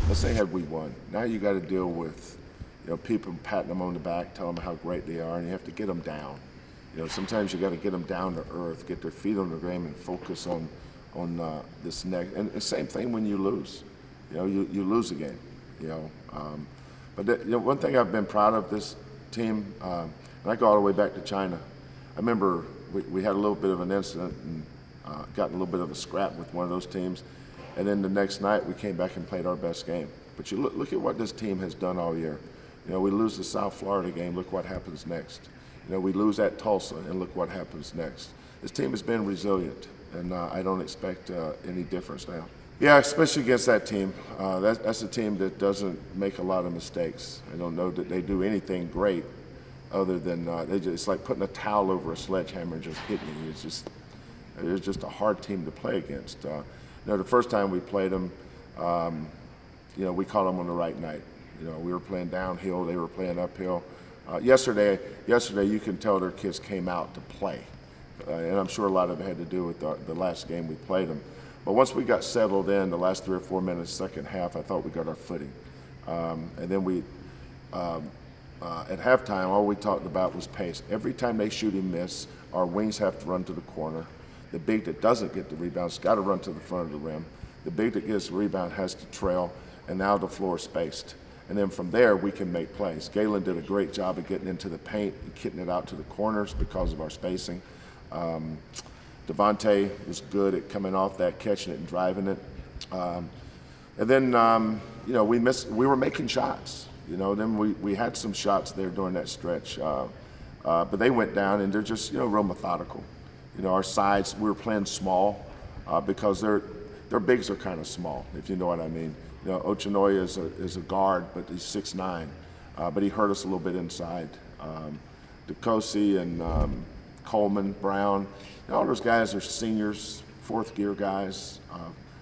let's say had we won. Now you got to deal with, people patting them on the back, telling them how great they are, and you have to get them down. Sometimes you got to get them down to earth, get their feet on the ground, and focus on this next. And the same thing when you lose. You lose a game. But one thing I've been proud of this team, and I go all the way back to China. I remember we had a little bit of an incident and got a little bit of a scrap with one of those teams. And then the next night we came back and played our best game. But you look at what this team has done all year. We lose the South Florida game, look what happens next. We lose at Tulsa, and look what happens next. This team has been resilient, and I don't expect any difference now. Yeah, especially against that team. That's a team that doesn't make a lot of mistakes. I don't know that they do anything great other than it's like putting a towel over a sledgehammer and just hitting it. It's just a hard team to play against. The first time we played them, we caught them on the right night. We were playing downhill, they were playing uphill. Yesterday you can tell their kids came out to play. And I'm sure a lot of it had to do with the last game we played them. But once we got settled in, the last 3 or 4 minutes, second half, I thought we got our footing. And then at halftime, all we talked about was pace. Every time they shoot and miss, our wings have to run to the corner. The big that doesn't get the rebound's got to run to the front of the rim. The big that gets the rebound has to trail, and now the floor is spaced. And then from there, we can make plays. Galen did a great job of getting into the paint and getting it out to the corners because of our spacing. Devontae was good at coming off that, catching it and driving it. And then, we were making shots. Then we had some shots there during that stretch. But they went down, and they're just, real methodical. Our sides, we were playing small because their bigs are kind of small, if you know what I mean. Ochinoya is a guard, but he's 6'9", but he hurt us a little bit inside. DeCosi and Coleman, Brown, all those guys are seniors, fourth-year guys.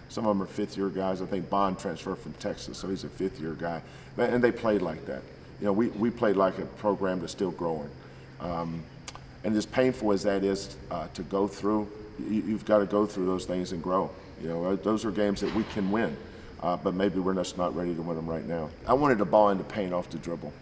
Some of them are fifth-year guys. I think Bond transferred from Texas, so he's a fifth-year guy. And they played like that. We played like a program that's still growing. And as painful as that is to go through, you've got to go through those things and grow. Those are games that we can win, but maybe we're just not ready to win them right now. I wanted the ball in the paint off the dribble.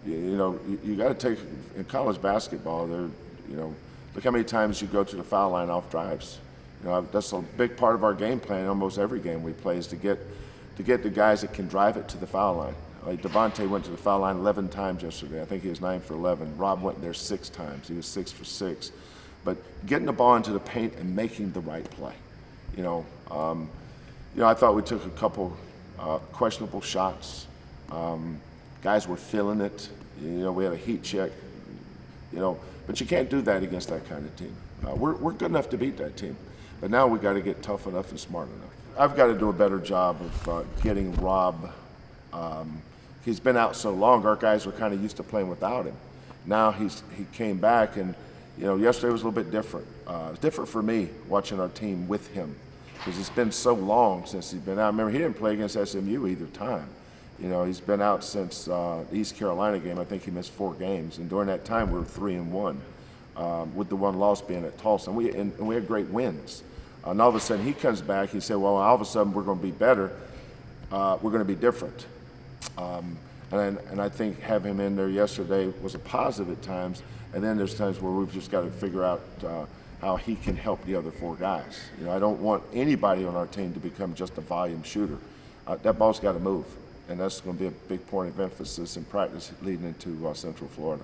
You got to take, in college basketball, look how many times you go to the foul line off drives. That's a big part of our game plan. Almost every game we play is to get the guys that can drive it to the foul line. Like Devontae went to the foul line 11 times yesterday. I think he was 9 for 11. Rob went there 6 times. He was 6 for 6. But getting the ball into the paint and making the right play. I thought we took a couple questionable shots. Guys were feeling it. We had a heat check. But you can't do that against that kind of team. We're good enough to beat that team. But now we got to get tough enough and smart enough. I've got to do a better job of getting Rob. He's been out so long, our guys were kind of used to playing without him. Now he came back, and yesterday was a little bit different. It's different for me watching our team with him because it's been so long since he's been out. Remember, he didn't play against SMU either time. He's been out since the East Carolina game. I think he missed 4 games, and during that time we were 3-1, with the one loss being at Tulsa, and we had great wins. And all of a sudden he comes back. He said, "Well, all of a sudden we're going to be better. We're going to be different." And I think having him in there yesterday was a positive at times, and then there's times where we've just got to figure out how he can help the other 4 guys. I don't want anybody on our team to become just a volume shooter. That ball's got to move, and that's going to be a big point of emphasis in practice leading into Central Florida.